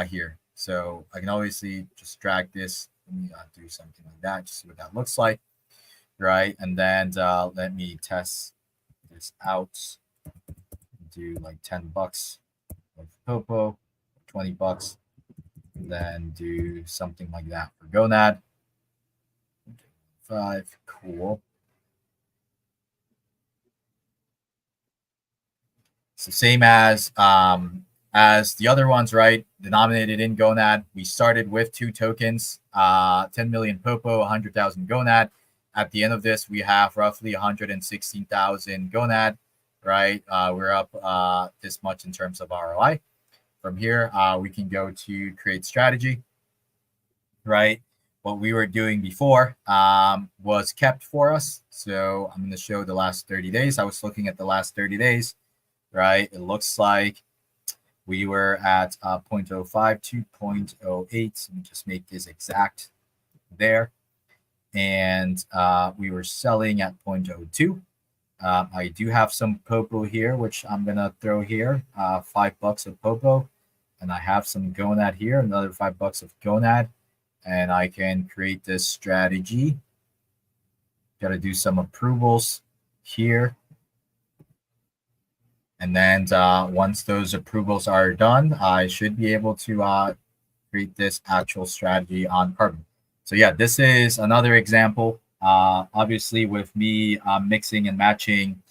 here. So I can obviously just drag this. Let me do something like that, just see what that looks like, right? And then let me test this out. Do like $10 of Popo, $20. Then do something like that for Gonad. 5, cool. It's the same as the other ones, right? Denominated in Gonad. We started with 2 tokens, 10 million Popo, 100,000 Gonad. At the end of this, we have roughly 116,000 Gonad, right? We're up this much in terms of ROI. From here, we can go to create strategy, right? What we were doing before was kept for us. So I'm going to show the last 30 days. I was looking at the last 30 days, right? It looks like we were at 0.05 to 0.08. Let me just make this exact there. And we were selling at 0.02. I do have some Popo here, which I'm going to throw here, $5 of Popo. And I have some Gonad here, another $5 of Gonad. and I can create this strategy. Got to do some approvals here. And then once those approvals are done, I should be able to create this actual strategy on Carbon. So yeah, this is another example. Obviously, with me mixing and matching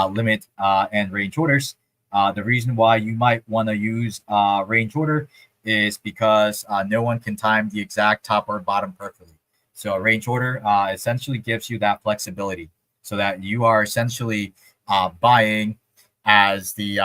limit and range orders, the reason why you might want to use range order is because no one can time the exact top or bottom perfectly. So a range order essentially gives you that flexibility so that you are essentially buying as the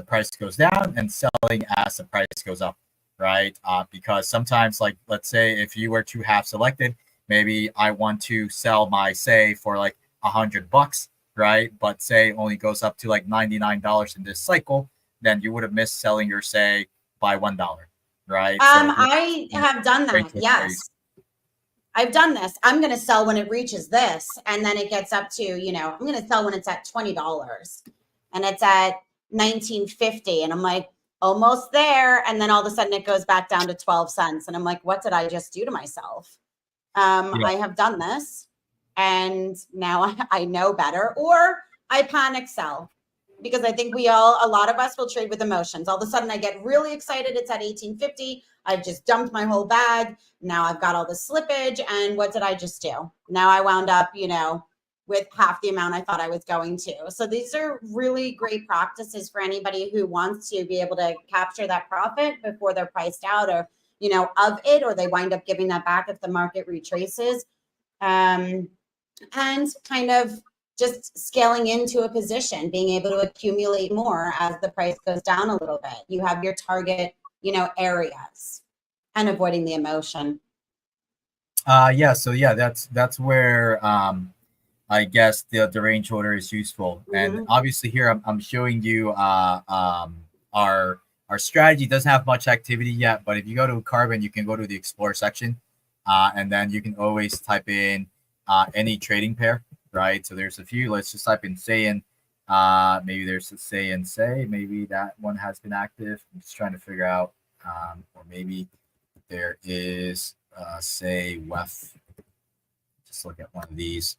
price goes down and selling as the price goes up, right? Because sometimes, like, let's say if you were to have selected, maybe I want to sell my say for like $100, right? But say only goes up to like $99 in this cycle, then you would have missed selling your say by $1, right? I have done that. Yes. I've done this. I'm going to sell when it reaches this, and then it gets up to, I'm going to sell when it's at $20 and it's at $19.50, and I'm like, almost there, and then all of a sudden it goes back down to 12 cents, and I'm like, what did I just do to myself? I have done this, and now I know better, or I panic sell, because I think a lot of us will trade with emotions. All of a sudden I get really excited. It's at 18.50. I've just dumped my whole bag. Now I've got all the slippage. And what did I just do? Now I wound up, with half the amount I thought I was going to. So these are really great practices for anybody who wants to be able to capture that profit before they're priced out, or, of it, or they wind up giving that back if the market retraces. And kind of just scaling into a position, being able to accumulate more as the price goes down a little bit. You have your target, areas, and avoiding the emotion. That's where I guess the range order is useful. And obviously here I'm showing you our strategy doesn't have much activity yet, but if you go to Carbon, you can go to the explore section, and then you can always type in any trading pair, right? So there's a few. Let's just type in say and maybe there's a say and say. Maybe that one has been active. I'm just trying to figure out, or maybe there is say WEF. Just look at one of these.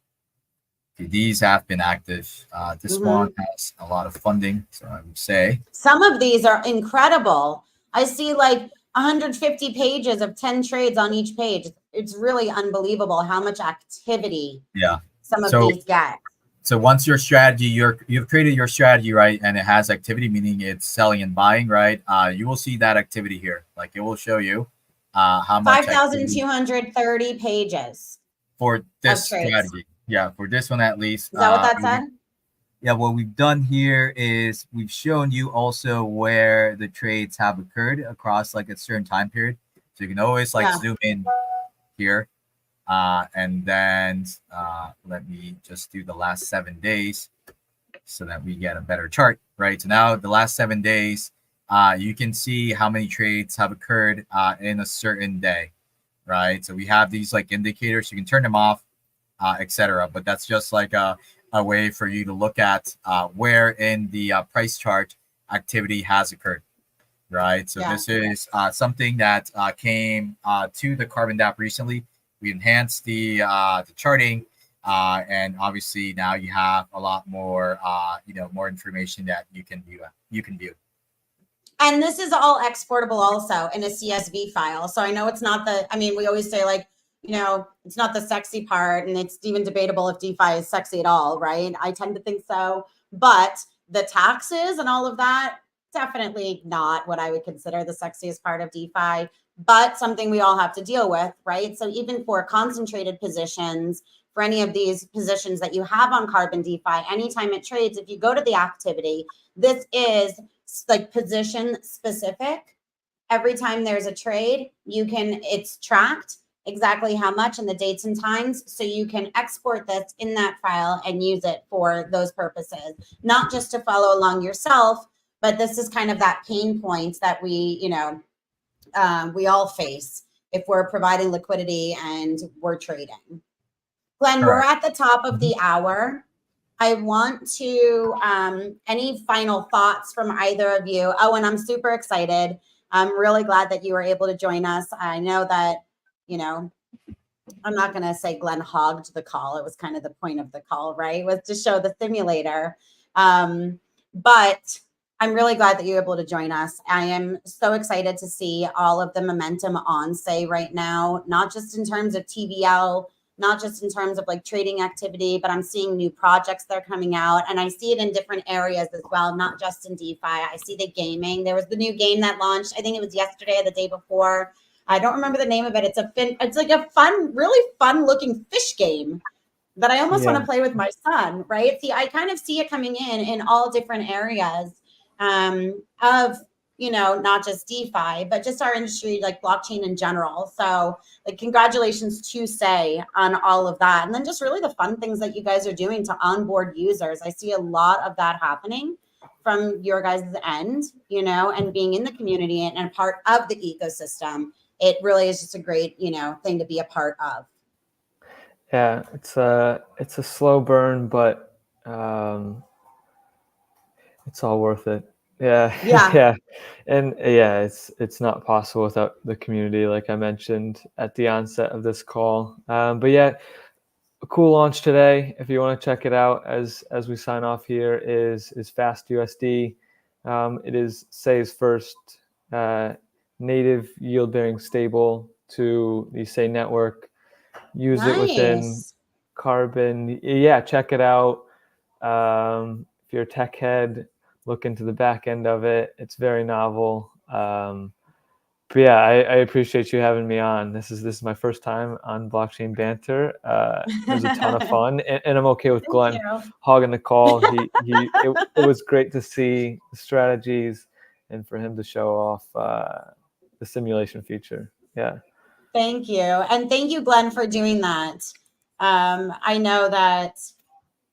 Okay, these have been active. This one has a lot of funding, so I would say some of these are incredible. I see like 150 pages of 10 trades on each page. It's really unbelievable how much activity some of these get. So once your strategy, you've created your strategy, right, and it has activity, meaning it's selling and buying, right? You will see that activity here. Like it will show you how much 5,230 pages for this strategy. Yeah, for this one at least. Is that what that said? Yeah, what we've done here is we've shown you also where the trades have occurred across like a certain time period. So you can always zoom in here. And then let me just do the last 7 days so that we get a better chart, right? So now the last 7 days, you can see how many trades have occurred in a certain day, right? So we have these like indicators. You can turn them off, etc. But that's just like a way for you to look at where in the price chart activity has occurred, right? So this is something that came to the Carbon DApp recently. We enhanced the charting, and obviously now you have a lot more, more information that you can view. And this is all exportable also in a CSV file. So I know it's not we always say like, it's not the sexy part, and it's even debatable if DeFi is sexy at all, right? I tend to think so, but the taxes and all of that, definitely not what I would consider the sexiest part of DeFi, but something we all have to deal with, right? So even for concentrated positions, for any of these positions that you have on Carbon DeFi, anytime it trades, if you go to the activity, this is like position specific. Every time there's a trade, it's tracked exactly how much and the dates and times. So you can export this in that file and use it for those purposes, not just to follow along yourself, but this is kind of that pain point that we all face if we're providing liquidity and we're trading. Glenn, we're at the top of the hour. I want to, any final thoughts from either of you? Oh, and I'm super excited. I'm really glad that you were able to join us. I know that, I'm not going to say Glenn hogged the call. It was kind of the point of the call, right? Was to show the simulator. But I'm really glad that you're able to join us. I am so excited to see all of the momentum on Say right now, not just in terms of TVL, not just in terms of like trading activity, but I'm seeing new projects that are coming out. And I see it in different areas as well, not just in DeFi. I see the gaming. There was the new game that launched, I think it was yesterday or the day before. I don't remember the name of it. It's like a fun, really fun looking fish game that I almost want to play with my son, right? See, I kind of see it coming in all different areas of, not just DeFi, but just our industry, like blockchain in general. So like, congratulations to Say on all of that. And then just really the fun things that you guys are doing to onboard users. I see a lot of that happening from your guys' end, and being in the community and a part of the ecosystem. It really is just a great, thing to be a part of. Yeah, it's a slow burn, but it's all worth it. Yeah. Yeah. And yeah, it's not possible without the community, like I mentioned at the onset of this call. But yeah, a cool launch today. If you want to check it out as we sign off here is FastUSD. It is Say's first native yield-bearing stable to the Say network. Use it within Carbon. Yeah, check it out. If you're a tech head, look into the back end of it. It's very novel. But yeah, I appreciate you having me on. This is my first time on Blockchain Banter. It was a ton of fun, and I'm okay with Glenn hogging the call. It was great to see the strategies and for him to show off the simulation feature. Yeah. Thank you. And thank you, Glenn, for doing that. I know that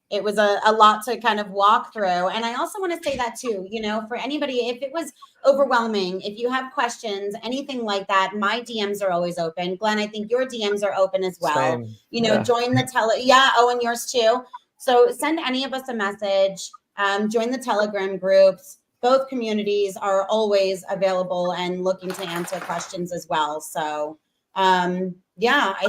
it was a lot to kind of walk through. And I also want to say that too, for anybody, if it was overwhelming, if you have questions, anything like that, my DMs are always open. Glenn, I think your DMs are open as well. Same. Join the Owen, yours too. So send any of us a message, join the Telegram groups. Both communities are always available and looking to answer questions as well. So I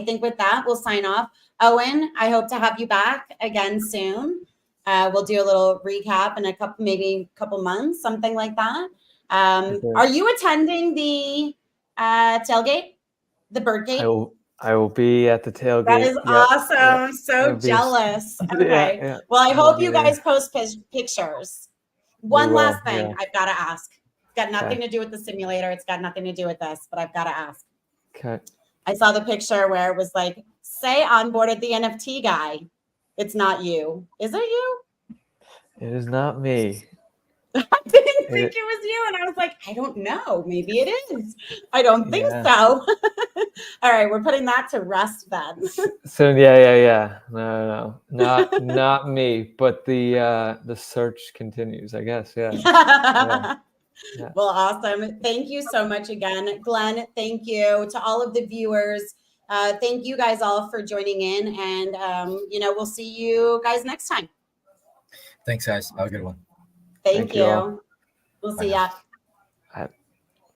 think with that, we'll sign off. Owen, I hope to have you back again soon. We'll do a little recap in a couple months, something like that. Are you attending the tailgate, the bird gate? I will be at the tailgate. That is awesome. So jealous. Okay. Yeah. Well, I hope you guys post pictures. One last thing I've got to ask. It's got nothing to do with the simulator. It's got nothing to do with this, but I've got to ask. Okay. I saw the picture where it was like, Say onboarded the NFT guy. It's not you. Is it you? It is not me. I didn't think it was you. And I was like, I don't know. Maybe it is. I don't think so. All right. We're putting that to rest then. So yeah. No. Not me. But the search continues, I guess. Yeah. Well, awesome. Thank you so much again. Glenn, thank you to all of the viewers. Thank you guys all for joining in, and we'll see you guys next time. Thanks, guys. Have a good one. Thank you. We'll see ya.